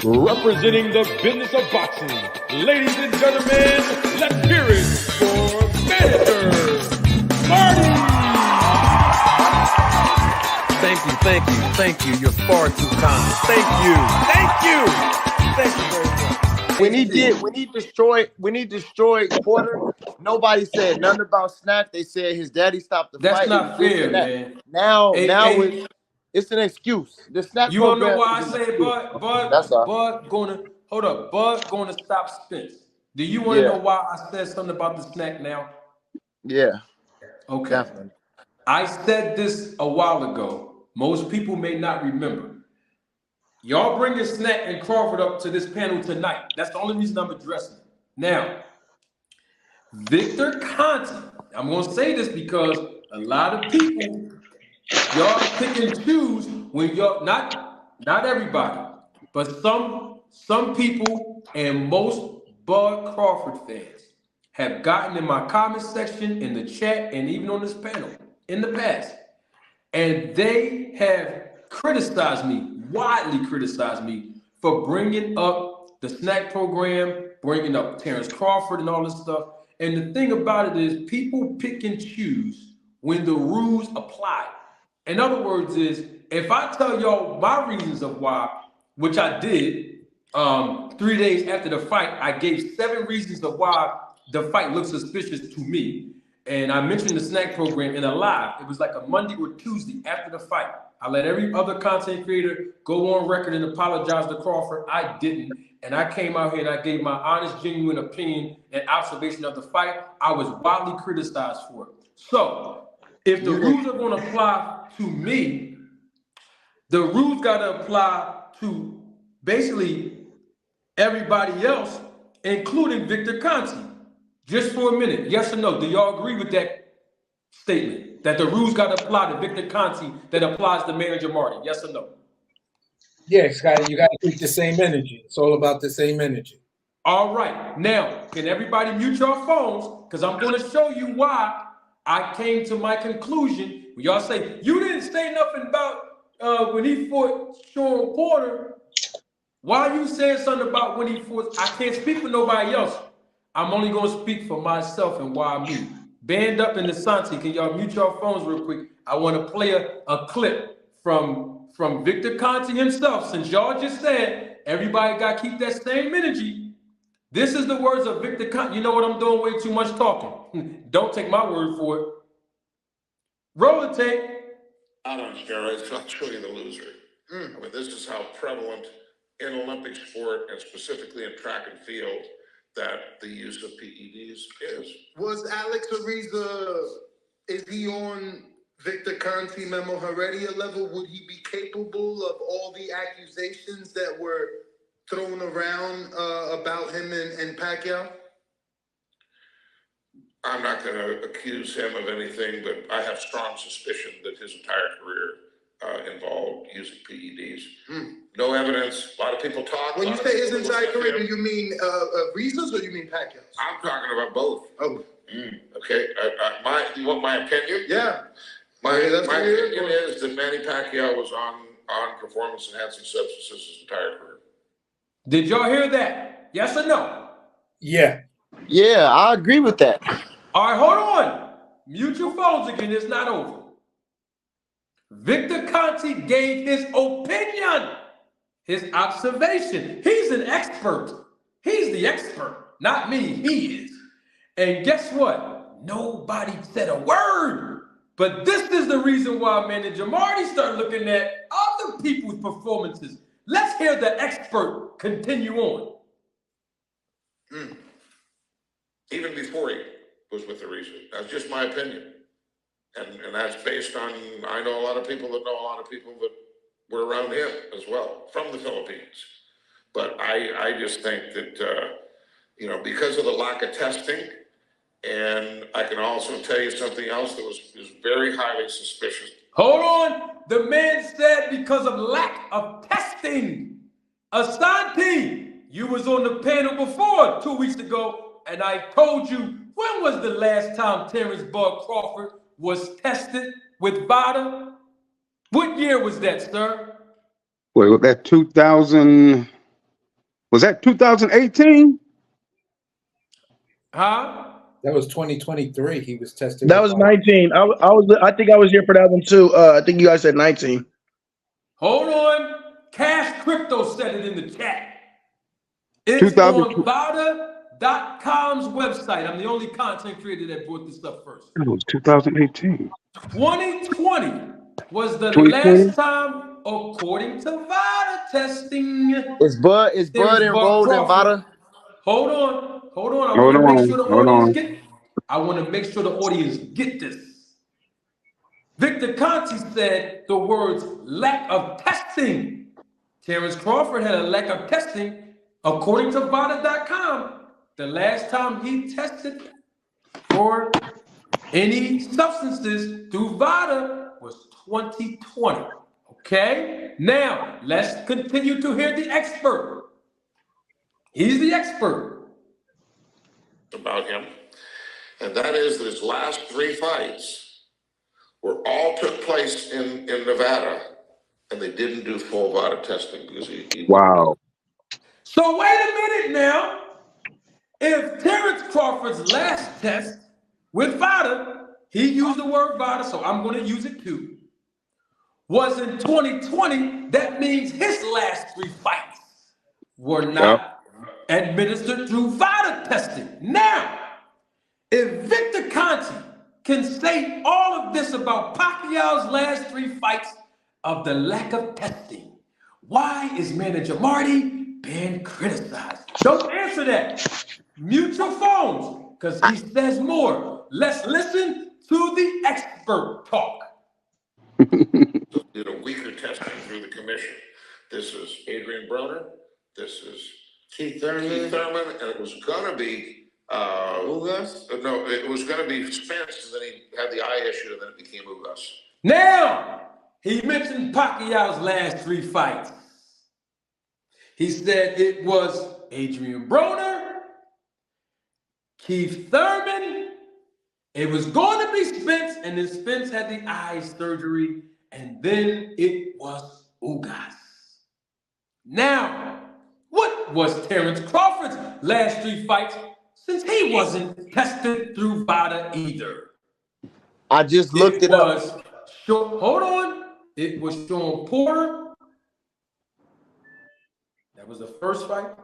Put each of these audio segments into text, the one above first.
Representing the business of boxing, ladies and gentlemen, let's hear it for Mr. Marty! Thank you. You're far too kind. Thank you very much. When he destroyed Porter, nobody said nothing about SNAC. They said his daddy stopped the That's fight. not fair, man. Now Hey, it's an excuse. The SNAC you don't know program why I is an say excuse. Bud gonna stop Spence. Do you want to know why I said something about the SNAC now? Yeah. Okay. Definitely. I said this a while ago. Most people may not remember. Y'all bringing SNAC and Crawford up to this panel tonight. That's the only reason I'm addressing it. Now, Victor Conte, I'm going to say this because a lot of people, y'all pick and choose when y'all, not everybody, but some people and most Bud Crawford fans have gotten in my comment section, in the chat, and even on this panel in the past. And they have widely criticized me for bringing up the SNAC program, bringing up Terence Crawford and all this stuff. And the thing about it is people pick and choose when the rules apply. In other words is, if I tell y'all my reasons of why, which I did 3 days after the fight, I gave 7 reasons of why the fight looked suspicious to me. And I mentioned the SNAC program in a live. It was like a Monday or Tuesday after the fight. I let every other content creator go on record and apologize to Crawford. I didn't. And I came out here and I gave my honest, genuine opinion and observation of the fight. I was widely criticized for it. So if the rules are going to apply to me, the rules got to apply to basically everybody else, including Victor Conte. Just for a minute, yes or no? Do y'all agree with that statement? That the rules got to apply to Victor Conte that applies to manager Marty? Yes or no? Yeah, Scotty, you got to keep the same energy. It's all about the same energy. All right. Now, can everybody mute your phones? Because I'm going to show you why I came to my conclusion. When y'all say, you didn't say nothing about when he fought Sean Porter. Why you saying something about when he fought? I can't speak for nobody else. I'm only going to speak for myself and why me. Band up in the Santi. Can y'all mute your phones real quick? I want to play a clip from Victor Conte himself. Since y'all just said everybody got to keep that same energy. This is the words of Victor Conte. You know what I'm doing? Way too much talking. Don't take my word for it. Roll the tape. Out on steroids, I'll show you the loser. I mean, this is how prevalent in Olympic sport and specifically in track and field that the use of PEDs is. Was Alex Arza, is he on Victor Conte Memo Heredia level? Would he be capable of all the accusations that were thrown around about him and Pacquiao? I'm not going to accuse him of anything, but I have strong suspicion that his entire career involved using PEDs. No evidence. A lot of people talk. When you say his entire career, do you mean Arza's or you mean Pacquiao's? I'm talking about both. Oh. Okay. You want my opinion? Yeah. My opinion is that Manny Pacquiao was on performance-enhancing substances his entire career. Did y'all hear that? Yes or no? Yeah. Yeah, I agree with that. All right, hold on. Mute your phones again. It's not over. Victor Conte gave his opinion, his observation. He's an expert. He's the expert, not me. He is. And guess what? Nobody said a word. But this is the reason why manager Marty started looking at other people's performances. Let's hear the expert continue on. Even before he was with Arza. That's just my opinion. And that's based on, I know a lot of people that know a lot of people that were around him as well, from the Philippines. But I just think that, because of the lack of testing, and I can also tell you something else that was very highly suspicious. Hold on. The man said because of lack of testing. Asante, you was on the panel before 2 weeks ago, and I told you, when was the last time Terence Bud Crawford was tested with VADA? What year was that, sir? Well, that 2000, Was that 2018? Huh? That was 2023. He was tested That with was 19. I think I was here for that one too. I think you guys said 19. Hold on. Cash Crypto said it in the chat. It's 2000. on Vada.com's website. I'm the only content creator that brought this up first. It was 2018. 2020 was the 2020. last time, according to Vada testing. Is Bud enrolled in Vada? Hold on. I Hold want to make on. sure the Hold audience on. get. I want to make sure the audience get this. Victor Conte said the words lack of testing. Terence Crawford had a lack of testing. According to Vada.com, the last time he tested for any substances through Vada was 2020. Okay? Now, let's continue to hear the expert. He's the expert. About him, and that is that his last 3 fights were all took place in Nevada, and they didn't do full VADA testing because he Wow. So wait a minute now. If Terence Crawford's last test with VADA, he used the word VADA, so I'm going to use it too, was in 2020, that means his last 3 fights were not administered through VADA testing. Now, if Victor Conte can say all of this about Pacquiao's last 3 fights of the lack of testing, why is manager Marty being criticized? Don't answer that. Mute your phones, because he says more. Let's listen to the expert talk. did a weaker testing through the commission. This is Adrian Broner. This is Keith Thurman, and it was going to be Ugas? No, it was going to be Spence, and then he had the eye issue, and then it became Ugas. Now, he mentioned Pacquiao's last 3 fights. He said it was Adrian Broner, Keith Thurman. It was going to be Spence, and then Spence had the eye surgery, and then it was Ugas. Now, what was Terence Crawford's last 3 fights, since he wasn't tested through VADA either? I just looked it up. Hold on. It was Sean Porter. That was the first fight.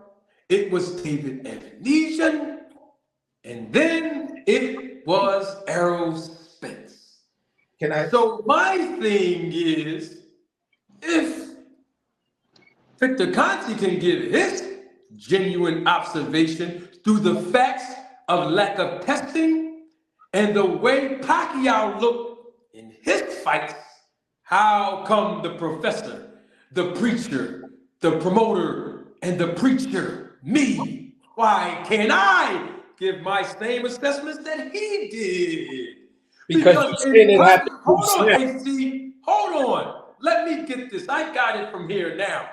It was David Evanesian. And then it was Errol Spence. So my thing is, if Victor Conte can give his genuine observation through the facts of lack of testing and the way Pacquiao looked in his fights, how come the professor, the preacher, the promoter, and the preacher, me, why can't I give my same assessments that he did? Because you said it happened. Hold on, AC, hold on. Let me get this. I got it from here now.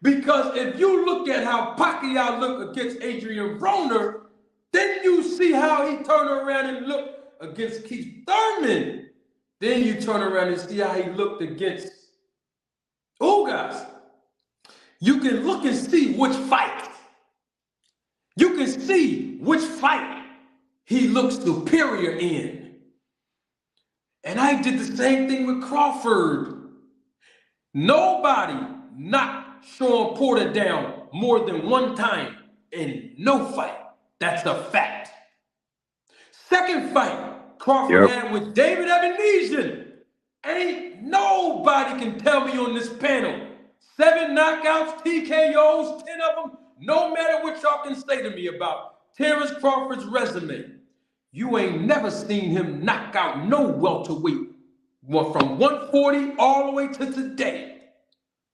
Because if you look at how Pacquiao looked against Adrian Broner, then you see how he turned around and looked against Keith Thurman. Then you turn around and see how he looked against Ugas. You can look and see which fight. You can see which fight he looks superior in. And I did the same thing with Crawford. Nobody knocked Sean Porter down more than 1 time in no fight. That's a fact. Second fight, Crawford had with David Evanesian. Ain't nobody can tell me on this panel. 7 knockouts, TKOs, 10 of them. No matter what y'all can say to me about Terence Crawford's resume, you ain't never seen him knock out no welterweight from 140 all the way to today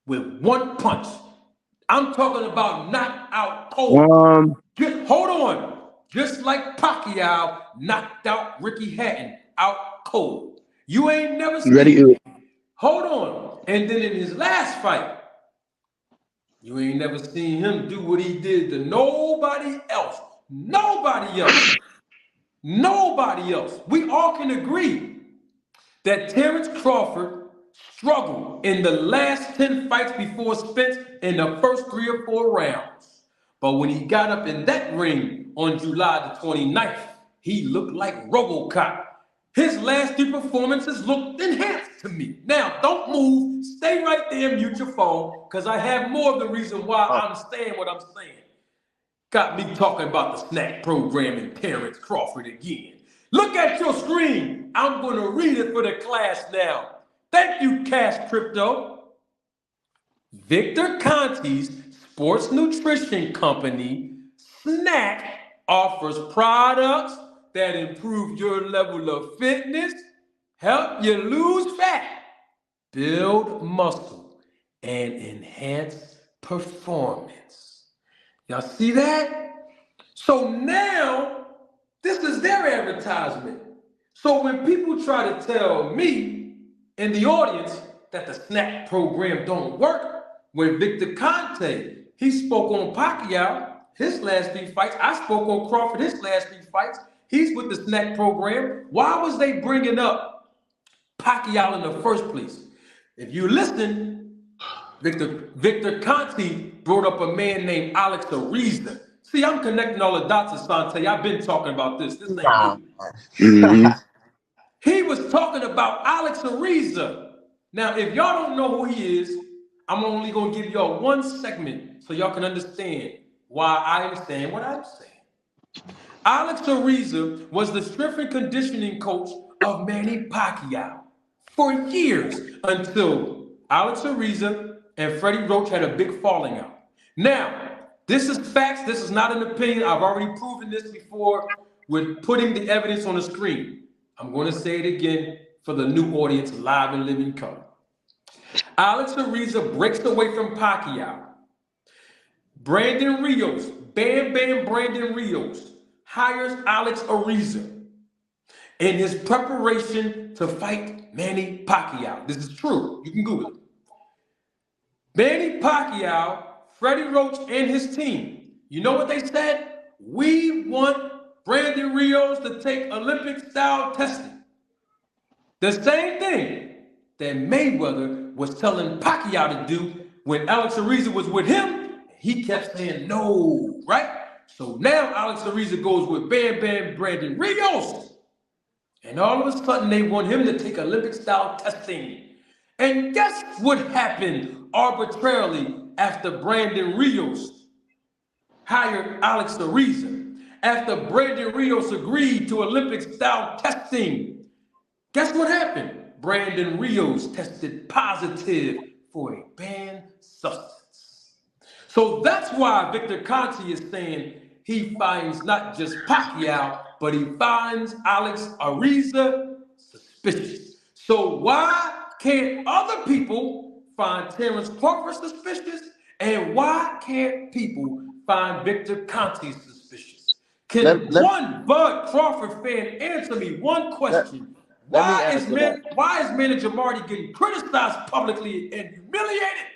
with 1 punch. I'm talking about knockout cold. Hold on. Just like Pacquiao knocked out Ricky Hatton out cold. You ain't never seen him. Hold on. And then in his last fight, you ain't never seen him do what he did to nobody else. Nobody else. Nobody else. We all can agree that Terence Crawford struggled in the last 10 fights before Spence in the first 3 or 4 rounds. But when he got up in that ring on July the 29th, he looked like RoboCop. His last 3 performances looked enhanced to me. Now, don't move. Stay right there, mute your phone, because I have more of the reason why I'm saying what I'm saying. Got me talking about the SNAC program and Terence Crawford again. Look at your screen. I'm going to read it for the class now. Thank you, Cash Crypto. Victor Conte's sports nutrition company, SNAC, offers products that improve your level of fitness, help you lose fat, build muscle, and enhance performance. Y'all see that? So now, this is their advertisement. So when people try to tell me in the audience that the SNAC program don't work, when Victor Conte, he spoke on Pacquiao, his last 3 fights. I spoke on Crawford, his last 3 fights. He's with the SNAC program. Why was they bringing up Pacquiao in the first place? If you listen, Victor Conte brought up a man named Alex Arza. See, I'm connecting all the dots, Asante. I've been talking about this. This ain't new. He was talking about Alex Arza. Now, if y'all don't know who he is, I'm only going to give y'all 1 segment so y'all can understand why I am saying what I'm saying. Alex Arza was the strength and conditioning coach of Manny Pacquiao for years until Alex Arza and Freddie Roach had a big falling out. Now, this is facts. This is not an opinion. I've already proven this before with putting the evidence on the screen. I'm going to say it again for the new audience live and living color. Alex Arza breaks away from Pacquiao. Brandon Rios, Bam Bam Brandon Rios, hires Alex Arza in his preparation to fight Manny Pacquiao. This is true. You can Google it. Manny Pacquiao, Freddie Roach, and his team, you know what they said? We want Brandon Rios to take Olympic-style testing. The same thing that Mayweather was telling Pacquiao to do when Alex Arza was with him. He kept saying no, right? So now Alex Arza goes with Bam Bam Brandon Rios. And all of a sudden they want him to take Olympic-style testing. And guess what happened arbitrarily after Brandon Rios hired Alex Arza? After Brandon Rios agreed to Olympic-style testing, guess what happened? Brandon Rios tested positive for a banned substance. So that's why Victor Conte is saying he finds not just Pacquiao, but he finds Alex Arza suspicious. So why can't other people find Terence Crawford suspicious? And why can't people find Victor Conte suspicious? Can one Bud Crawford fan answer me one question? Why is manager Marty getting criticized publicly and humiliated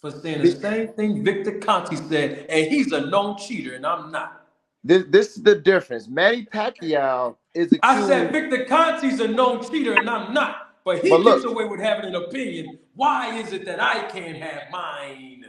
for saying the same thing Victor Conte said, and he's a known cheater, and I'm not? This is the difference. Manny Pacquiao is accused. I said Victor Conte's a known cheater, and I'm not. But he gets away with having an opinion. Why is it that I can't have mine?